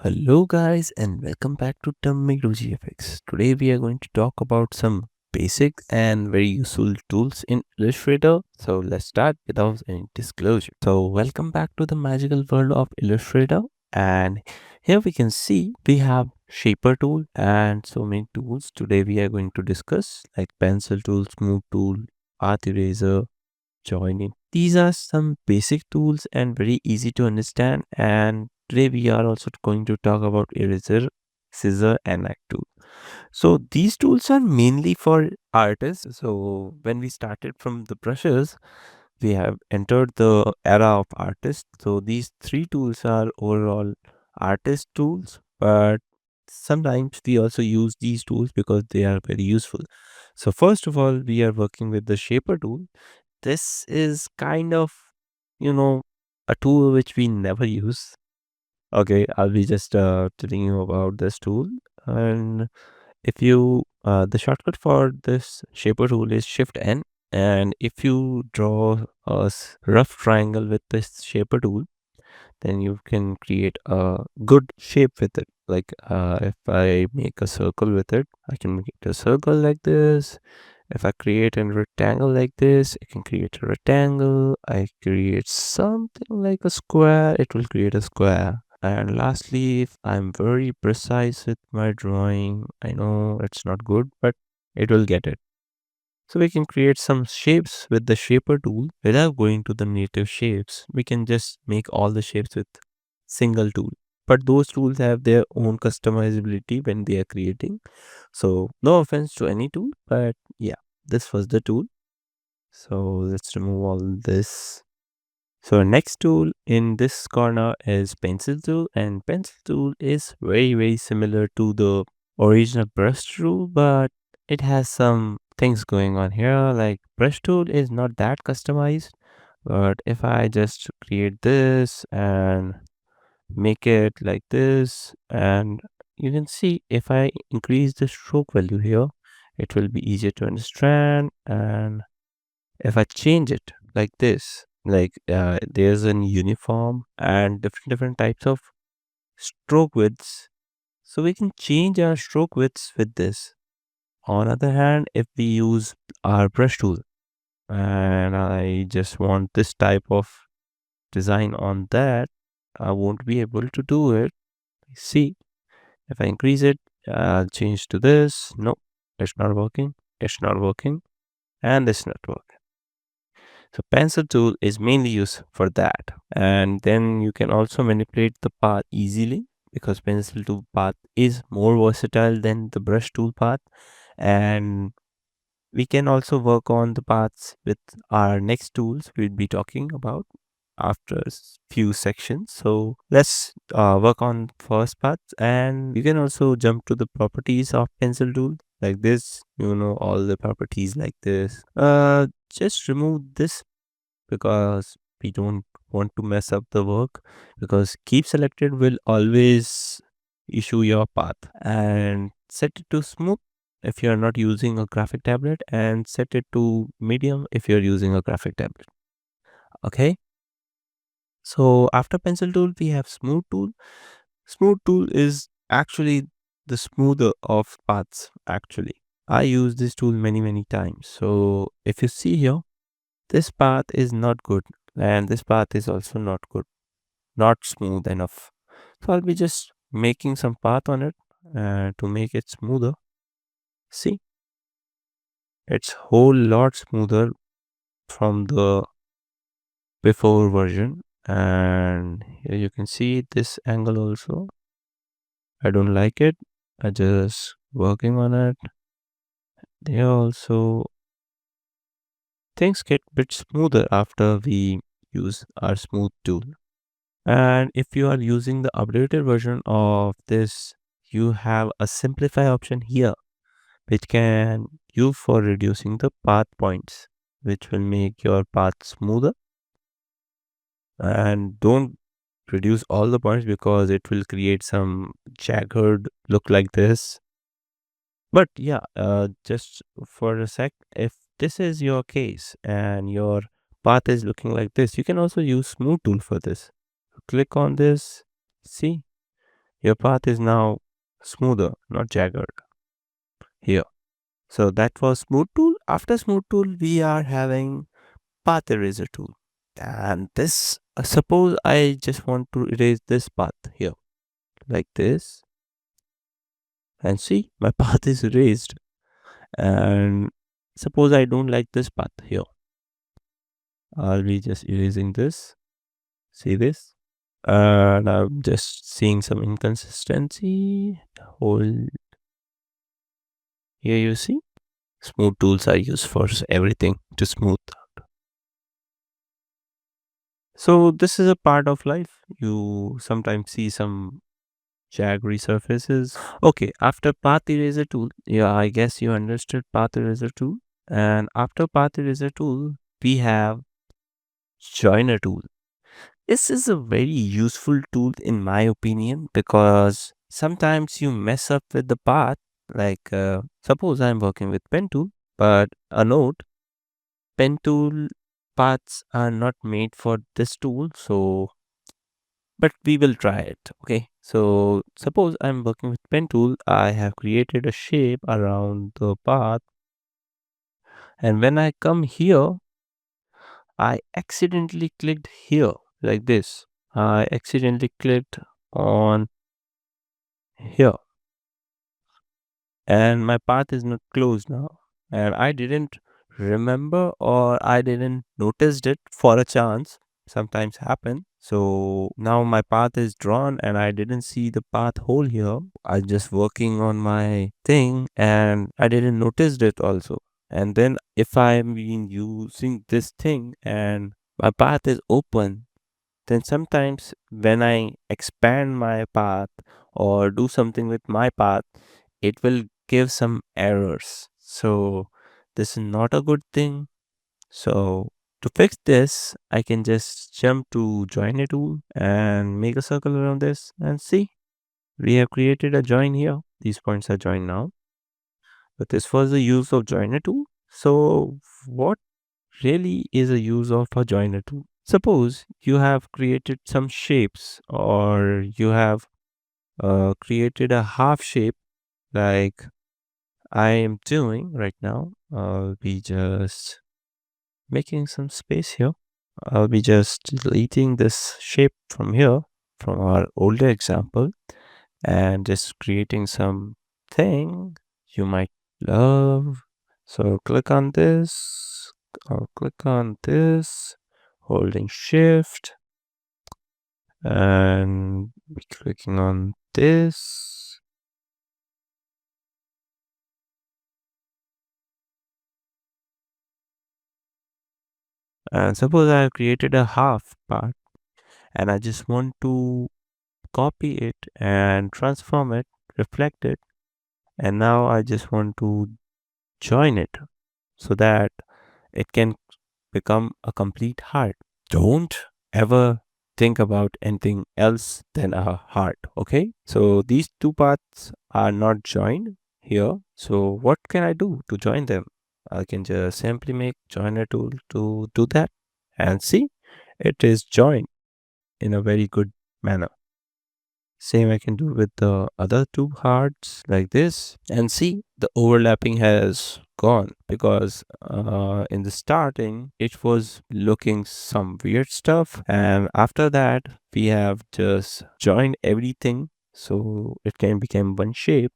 Hello guys and welcome back to Micro GFX. Today we are going to talk about some basic and very useful tools in Illustrator. So let's start without any disclosure. So welcome back to the magical world of Illustrator, and here we can see we have shaper tool and so many tools. Today we are going to discuss like pencil tool, smooth tool, path eraser, join in. These are some basic tools and very easy to understand. And today we are also going to talk about eraser, scissor, and knife tool. So these tools are mainly for artists. So when we started from the brushes, we have entered the era of artists. So these three tools are overall artist tools, but sometimes we also use these tools because they are very useful. So first of all, we are working with the shaper tool. This is kind of, you know, a tool which we never use. Okay, I'll be just telling you about this tool. And if you, the shortcut for this shaper tool is Shift N. And if you draw a rough triangle with this shaper tool, then you can create a good shape with it. Like if I make a circle with it, I can make it a circle like this. If I create a rectangle like this, I can create a rectangle. I create something like a square, it will create a square. And lastly, if I'm very precise with my drawing, I know it's not good, but it will get it. So we can create some shapes with the shaper tool without going to the native shapes. We can just make all the shapes with single tool. But those tools have their own customizability when they are creating. So no offense to any tool, but yeah, this was the tool. So let's remove all this. So next tool in this corner is pencil tool, and pencil tool is very similar to the original brush tool, but it has some things going on here. Like brush tool is not that customized, but if I just create this and make it like this, and you can see if I increase the stroke value here, it will be easier to understand. And if I change it like this, like there's an uniform and different types of stroke widths, so we can change our stroke widths with this. On other hand, if we use our brush tool and I just want this type of design on that, I won't be able to do it. See, if I increase it, I'll change to this. Nope, it's not working. It's not working, and it's not working. So pencil tool is mainly used for that. And then you can also manipulate the path easily because pencil tool path is more versatile than the brush tool path. And we can also work on the paths with our next tools we'll be talking about after few sections. So let's work on first path, and you can also jump to the properties of pencil tool like this, all the properties like this. Just remove this because we don't want to mess up the work, because keep selected will always issue your path. And set it to smooth if you are not using a graphic tablet, and set it to medium if you're using a graphic tablet. Okay, so after pencil tool we have smooth tool. Smooth tool is actually the smoother of paths. Actually, I use this tool many times. So if you see here, this path is not good, and this path is also not good, not smooth enough. So I'll be just making some path on it to make it smoother. See, it's whole lot smoother from the before version. And here you can see this angle also. I don't like it. I just working on it. There also things get bit smoother after we use our smooth tool. And if you are using the updated version of this, you have a simplify option here, which can use for reducing the path points, which will make your path smoother. And don't reduce all the points because it will create some jagged look like this. But yeah, just for a sec, if this is your case and your path is looking like this, you can also use smooth tool for this. Click on this. See, Your path is now smoother, not jagged here. So that was smooth tool. After smooth tool, we are having path eraser tool. And this, suppose I just want to erase this path here, like this, and see my path is erased. And suppose I don't like this path here, I'll be just erasing this. See this? And I'm just seeing some inconsistency. Hold here, you see? Smooth tools are used for everything to smooth. So this is a part of life. You sometimes see some jaggery surfaces. Okay, after path eraser tool, yeah, I guess you understood path eraser tool. And after path eraser tool, we have joiner tool. This is a very useful tool in my opinion because sometimes you mess up with the path. Like suppose I'm working with pen tool, but a note, pen tool paths are not made for this tool. So, but we will try it. Okay. So suppose I'm working with pen tool, I have created a shape around the path. And when I come here, I accidentally clicked here like this. I accidentally clicked on here and my path is not closed now, and I didn't remember or I didn't noticed it for a chance. Sometimes happen. So now my path is drawn and I didn't see the path hole here. I just working on my thing and I didn't notice it also. And then if I'm been using this thing and my path is open, then sometimes when I expand my path or do something with my path, it will give some errors. So this is not a good thing. So to fix this, I can just jump to join a tool and make a circle around this and see we have created a join here. These points are joined now. But this was the use of joiner tool. So what really is a use of a joiner tool? Suppose you have created some shapes or you have created a half shape like I am doing right now. I'll be just making some space here. I'll be just deleting this shape from here from our older example and just creating something you might love. So click on this. I'll click on this, holding shift and be clicking on this. And suppose I have created a half part and I just want to copy it and transform it, reflect it, and now I just want to join it so that it can become a complete heart. Don't ever think about anything else than a heart, okay? So these two parts are not joined here. So what can I do to join them? I can just simply make joiner tool to do that and see it is joined in a very good manner. Same I can do with the other two hearts like this and see the overlapping has gone because in the starting it was looking some weird stuff and after that we have just joined everything so it can become one shape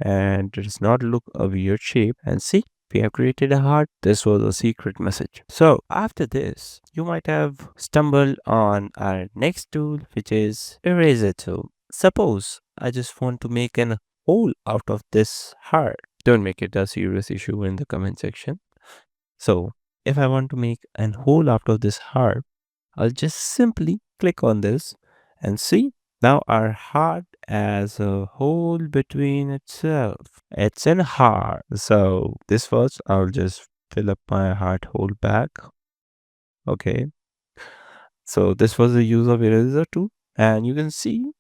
and it does not look a weird shape and see we have created a heart. This was a secret message. So after this, you might have stumbled on our next tool, which is eraser tool. Suppose I just want to make an hole out of this heart. Don't make it a serious issue in the comment section. So if I want to make an hole out of this heart, I'll just simply click on this and see now our heart as a hole between itself. It's in heart. So this was I'll just fill up my heart hole back. Okay. So this was the use of eraser tool. And you can see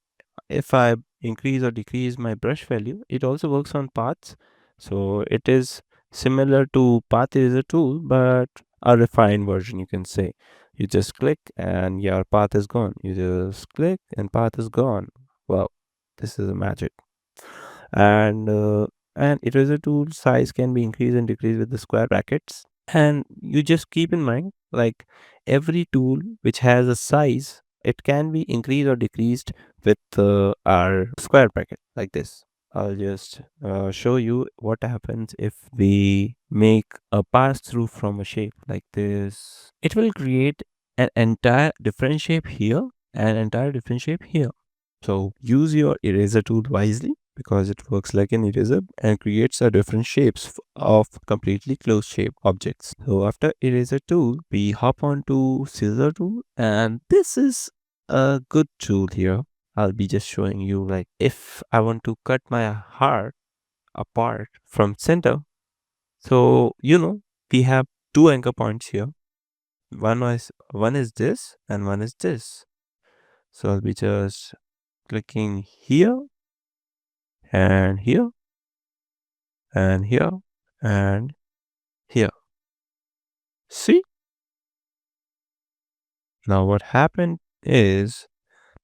if I increase or decrease my brush value, it also works on paths. So it is similar to path eraser tool, but a refined version, you can say. You just click and your path is gone. You just click and path is gone. Wow. This is a magic. And eraser tool size can be increased and decreased with the square brackets. And you just keep in mind, like every tool which has a size, it can be increased or decreased with our square bracket like this. I'll just show you what happens if we make a pass through from a shape like this. It will create an entire different shape here and entire different shape here. So use your eraser tool wisely because it works like an eraser and creates a different shapes of completely closed shape objects. So after eraser tool, we hop on to scissor tool, and this is a good tool here. I'll be just showing you, like, if I want to cut my heart apart from center. So we have two anchor points here. One is this and one is this. So I'll be just clicking here and here and here and here. See, now what happened is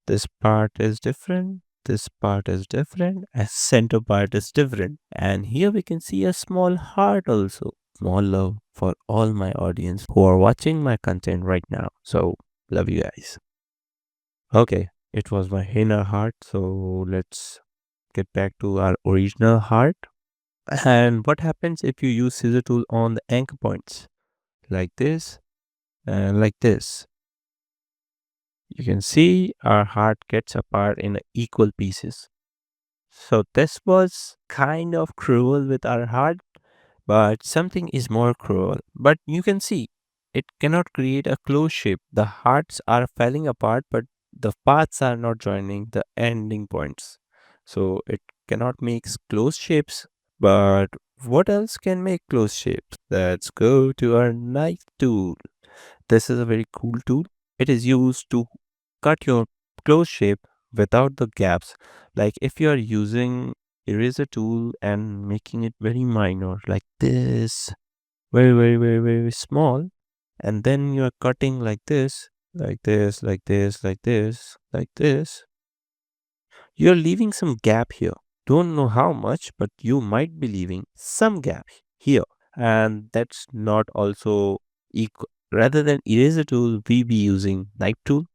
this part is different, this part is different, and center part is different. And here we can see a small heart also. Small love for all my audience who are watching my content right now. So love you guys. Okay, it was my inner heart. So let's get back to our original heart. And what happens if you use scissor tool on the anchor points like this and like this? You can see our heart gets apart in equal pieces. So this was kind of cruel with our heart, but something is more cruel. But you can see it cannot create a closed shape. The hearts are falling apart, but the paths are not joining the ending points. So it cannot make closed shapes. But what else can make closed shapes? Let's go to our knife tool. This is a very cool tool. It is used to cut your close shape without the gaps. Like if you are using eraser tool and making it very minor like this, very very very very small, and then you are cutting like this, like this, like this, like this, like this, you're leaving some gap here. Don't know how much, but you might be leaving some gap here. And that's not also equal. Rather than eraser tool, we be using knife tool,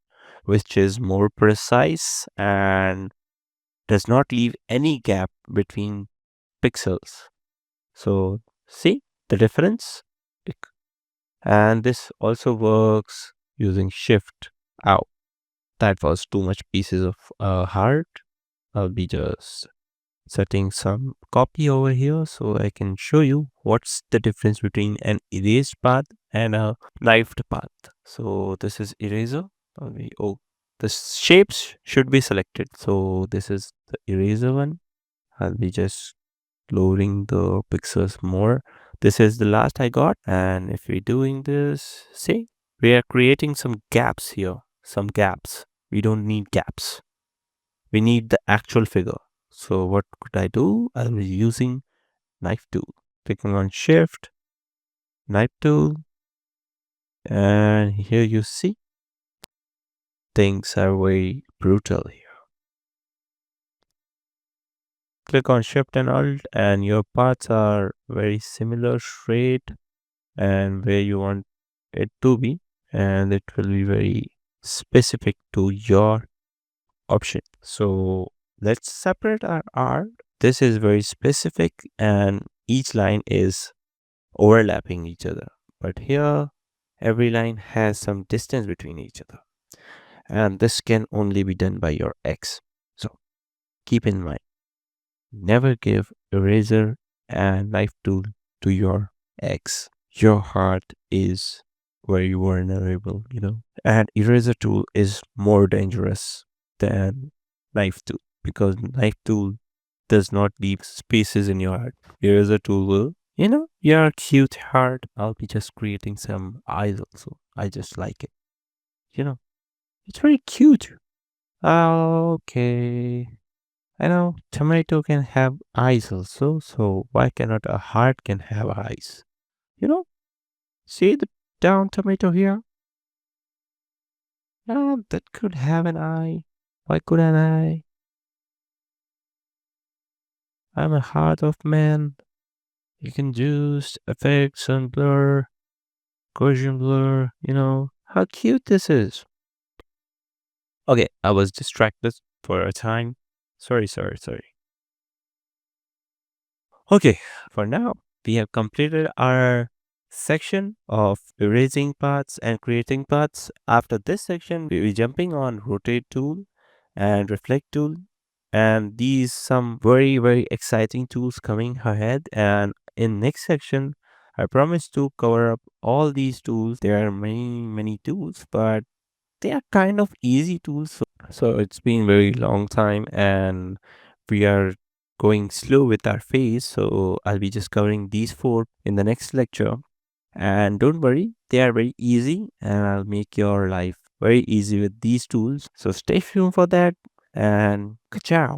which is more precise and does not leave any gap between pixels. So see the difference? And this also works using shift out. That was too much pieces of heart. I'll be just setting some copy over here so I can show you what's the difference between an erased path and a knifed path. So this is eraser. The shapes should be selected. So this is the eraser one. I'll be just loading the pixels more. This is the last I got. And if we're doing this, see, we are creating some gaps here. Some gaps. We don't need gaps. We need the actual figure. So what could I do? I'll be using knife tool. Clicking on shift, knife tool, and here you see things are very brutal here. Click on shift and alt and your paths are very similar, straight and where you want it to be, and it will be very specific to your option. So let's separate our art. This is very specific and each line is overlapping each other. But here, every line has some distance between each other. And this can only be done by your X. So keep in mind, never give eraser and knife tool to your X. Your heart is very vulnerable. And eraser tool is more dangerous than knife tool because knife tool does not leave spaces in your heart. Eraser tool will. Your cute heart. I'll be just creating some eyes also. I just like it. You know, it's very cute. Okay. I know tomato can have eyes also, so why cannot a heart can have eyes? You know, see the down tomato here? That could have an eye. Why couldn't I? I'm a heart of man. You can use effects and blur, Gaussian blur, How cute this is. Okay, I was distracted for a time. Sorry. Okay, for now, we have completed our section of erasing paths and creating paths. After this section, we'll be jumping on rotate tool and reflect tool. And these some very, very exciting tools coming ahead. And in next section, I promise to cover up all these tools. There are many, many tools, but they are kind of easy tools. So it's been very long time and we are going slow with our phase. So I'll be just covering these four in the next lecture. And don't worry, they are very easy and I'll make your life very easy with these tools. So stay tuned for that and ciao.